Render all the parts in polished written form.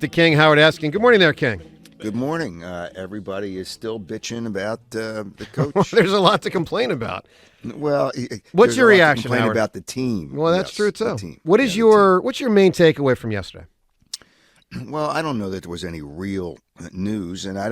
The King, Howard Eskin. Good morning there, King. Good morning. Everybody is still bitching about the coach. There's a lot to complain about. Well, what's your reaction, complain Howard? about the team. Well, that's true too. Team. What's your main takeaway from yesterday? Well, I don't know that there was any real news, and I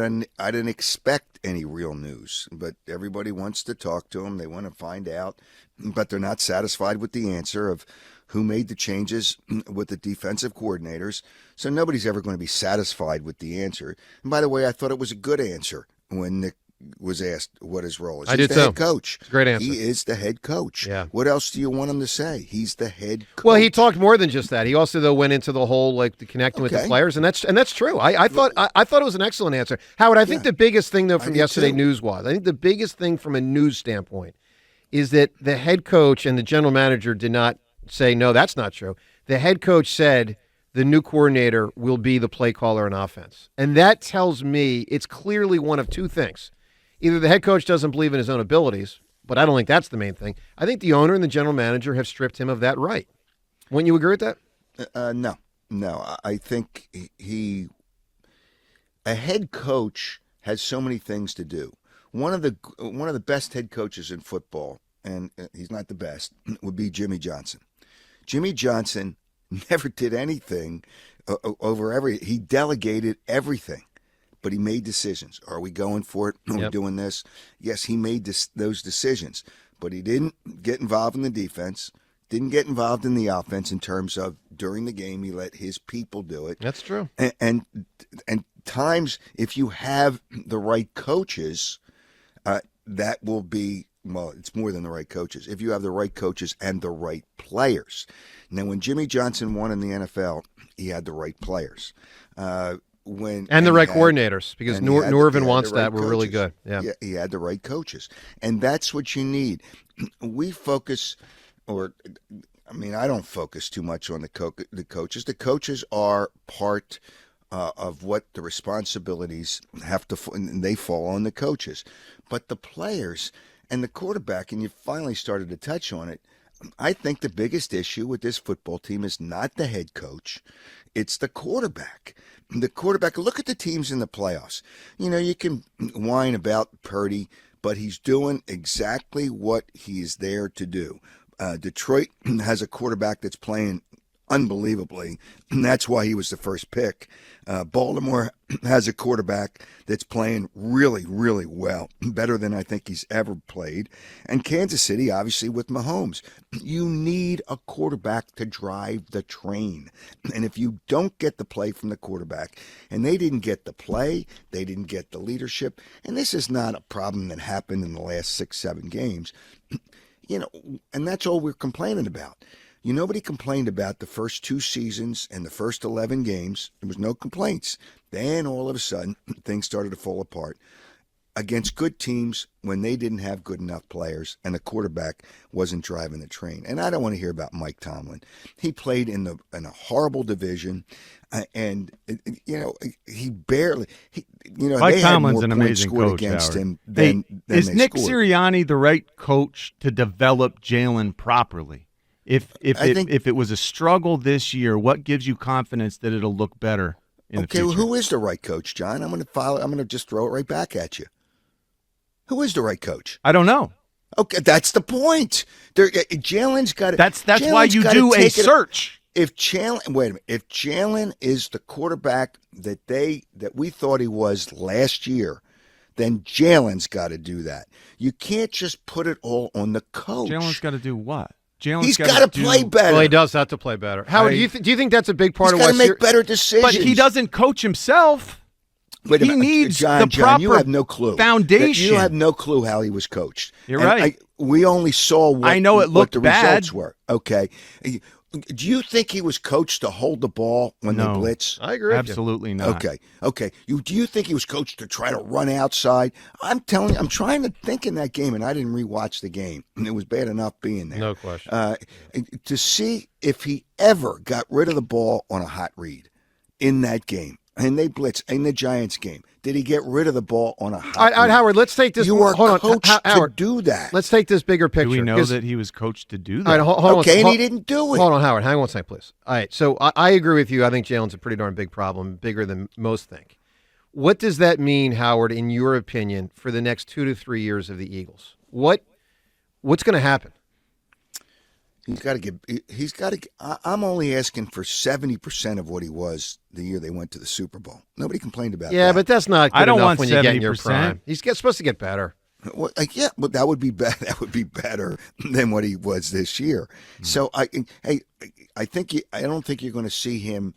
didn't expect any real news. But everybody wants to talk to him. They want to find out, but they're not satisfied with the answer of who made the changes with the defensive coordinators. So nobody's ever going to be satisfied with the answer. And by the way, I thought it was a good answer when Nick was asked what his role is. He's the head coach. Great answer. He is the head coach. Yeah. What else do you want him to say? He's the head coach. Well, he talked more than just that. He also though went into the whole the connecting with the players, and that's true. I thought it was an excellent answer, Howard. I think the biggest thing though from yesterday news was, I think the biggest thing from a news standpoint is that the head coach and the general manager did not say no, that's not true. The head coach said the new coordinator will be the play caller on offense, and that tells me it's clearly one of two things. Either the head coach doesn't believe in his own abilities, but I don't think that's the main thing. I think the owner and the general manager have stripped him of that right. Wouldn't you agree with that? No. I think a head coach has so many things to do. One of the best head coaches in football, and he's not the best, would be Jimmy Johnson. Jimmy Johnson never did anything he delegated everything. But he made decisions. Are we going for it? Are we doing this? Yes, he made those decisions. But he didn't get involved in the defense, didn't get involved in the offense in terms of during the game he let his people do it. That's true. And times, if you have the right coaches, that will be, well, it's more than the right coaches. If you have the right coaches and the right players. Now, when Jimmy Johnson won in the NFL, he had the right players. The right coordinators, because Norvin wants that. We're really good. Yeah, he had the right coaches, and that's what you need. We focus, I don't focus too much on the coaches. The coaches are part of what the responsibilities have to, and they fall on the coaches. But the players and the quarterback, and you finally started to touch on it. I think the biggest issue with this football team is not the head coach; it's the quarterback. The quarterback, look at the teams in the playoffs. You can whine about Purdy, but he's doing exactly what he's there to do. Detroit has a quarterback that's playing unbelievably, and that's why he was the first pick. Baltimore has a quarterback that's playing really, really well, better than I think he's ever played. And Kansas City, obviously, with Mahomes. You need a quarterback to drive the train. And if you don't get the play from the quarterback, and they didn't get the play, they didn't get the leadership, and this is not a problem that happened in the last 6-7 games, and that's all we're complaining about. Nobody complained about the first 2 seasons and the first 11 games. There was no complaints. Then all of a sudden, things started to fall apart against good teams when they didn't have good enough players and the quarterback wasn't driving the train. And I don't want to hear about Mike Tomlin. He played in a horrible division, and he barely. Mike Tomlin's an amazing coach. Against him is Nick Sirianni the right coach to develop Jalen properly? If it was a struggle this year, what gives you confidence that it'll look better in the future? Well, who is the right coach, John? I'm going to just throw it right back at you. Who is the right coach? I don't know. Okay, that's the point. Jalen's got to. That's why you do a search. If Jalen is the quarterback that we thought he was last year, then Jalen's got to do that. You can't just put it all on the coach. Jalen's got to do what? He's got to play better. Well, he does have to play better. Howard, do you think that's a big part of why? He's got to make better decisions. But he doesn't coach himself. Wait a minute. He needs John, the proper you have no clue. Foundation. You have no clue how he was coached. You're right. We only saw what the results were. Okay. Do you think he was coached to hold the ball when they blitz? I agree. Absolutely not. Okay. Do you think he was coached to try to run outside? I'm telling you, I'm trying to think in that game, and I didn't rewatch the game, and it was bad enough being there. No question. To see if he ever got rid of the ball on a hot read in that game. and they blitz in the Giants game. Did he get rid of the ball on a hot All right, Howard, let's take this. You are hold coached on, Howard, to do that. Let's take this bigger picture. Do we know that he was coached to do that? All right, hold okay, on, and he didn't do it. Hold on, Howard. Hang on one second, please. All right, so I agree with you. I think Jalen's a pretty darn big problem, bigger than most think. What does that mean, Howard, in your opinion, for the next 2 to 3 years of the Eagles? What's going to happen? He's got to get. I'm only asking for 70% of what he was the year they went to the Super Bowl. Nobody complained about that. Yeah, but that's not good I don't enough want when you get in your 70%. prime. He's supposed to get better. Well, but that would be better. That would be better than what he was this year. So I don't think you're going to see him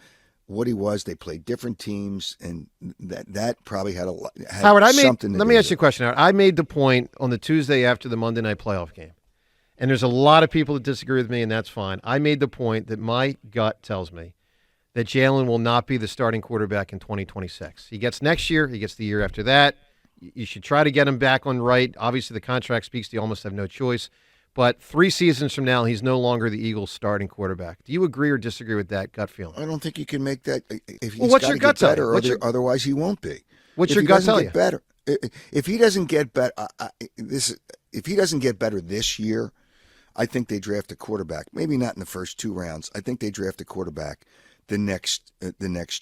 what he was. They played different teams, and that probably had Howard, something. Let me ask you a question, Howard. I made the point on the Tuesday after the Monday night playoff game, and there's a lot of people that disagree with me, and that's fine. I made the point that my gut tells me that Jalen will not be the starting quarterback in 2026. He gets next year. He gets the year after that. You should try to get him back on right. Obviously, the contract speaks to you almost have no choice. But 3 seasons from now, he's no longer the Eagles' starting quarterback. Do you agree or disagree with that gut feeling? I don't think you can make that. If he's what's your gut tell you? Otherwise, he won't be. What's your gut tell you? Better. If he doesn't get better, if he doesn't get better this year, I think they draft a quarterback. Maybe not in the first 2 rounds. I think they draft a quarterback the next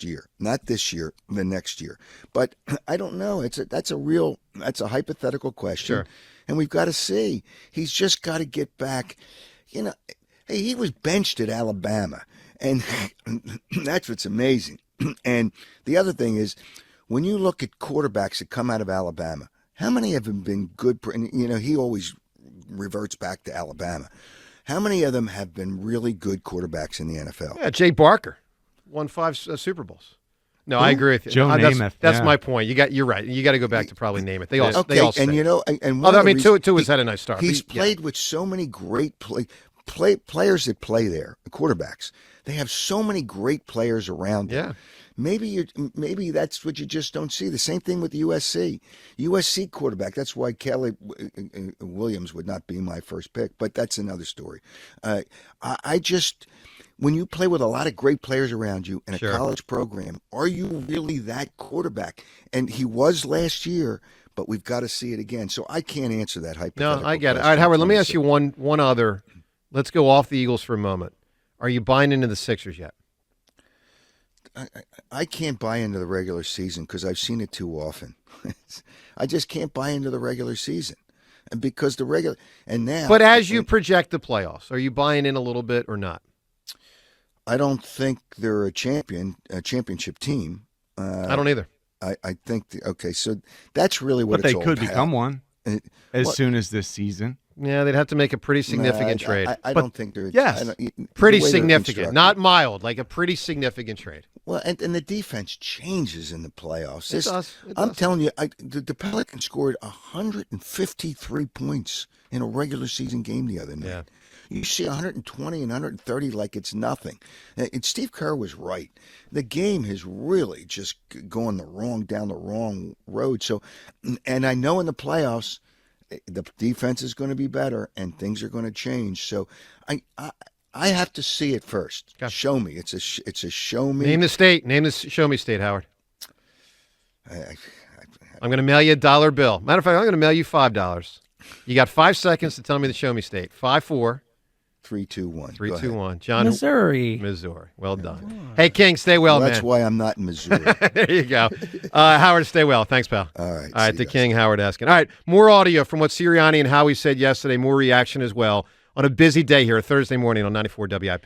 year, not this year, the next year. But I don't know. That's a hypothetical question, sure. And we've got to see. He's just got to get back. You know, hey, he was benched at Alabama, and that's what's amazing. And the other thing is, when you look at quarterbacks that come out of Alabama, how many of them been good? You know, he always reverts back to Alabama. How many of them have been really good quarterbacks in the NFL? Yeah, Jay Barker won 5 Super Bowls. No, I agree with you. Joe Namath. That's my point. You're right. You got to go back to probably name it. They all stink. And you know, and although I mean, Tua has had a nice start. He's played with so many great players that play there, quarterbacks. They have so many great players around them. Yeah. Maybe that's what you just don't see. The same thing with the USC quarterback. That's why Caleb Williams would not be my first pick, but that's another story. When you play with a lot of great players around you in a college program, are you really that quarterback? And he was last year, but we've got to see it again. So I can't answer that hypothetical. No, I get it. All right, Howard, let me ask you one other. Let's go off the Eagles for a moment. Are you buying into the Sixers yet? I can't buy into the regular season because I've seen it too often. I just can't buy into the regular season. And because But as you project the playoffs, are you buying in a little bit or not? I don't think they're a championship team. I don't either. I think so that's really what but it's they all could about. become one as soon as this season. Yeah, they'd have to make a pretty significant trade. I don't think they're pretty significant, not mild, like a pretty significant trade. Well, and the defense changes in the playoffs. It does. I'm telling you, the Pelicans scored 153 points in a regular season game the other night. Yeah. You see 120 and 130 like it's nothing. And Steve Kerr was right. The game has really just gone down the wrong road. So, and I know in the playoffs, the defense is going to be better and things are going to change. So I have to see it first. Okay. Show me. It's a show me. Name the state. Name the show me state, Howard. I'm going to mail you a $1 bill. Matter of fact, I'm going to mail you $5. You got 5 seconds to tell me the show me state. 5, 4. 3, 2, 1. 3, 2, 1. John. Missouri. Well done. Hey, King, stay well, man. That's why I'm not in Missouri. There you go. Howard, stay well. Thanks, pal. All right. All right, the King, Howard Eskin. All right, more audio from what Sirianni and Howie said yesterday, more reaction as well on a busy day here, a Thursday morning on 94 WIP.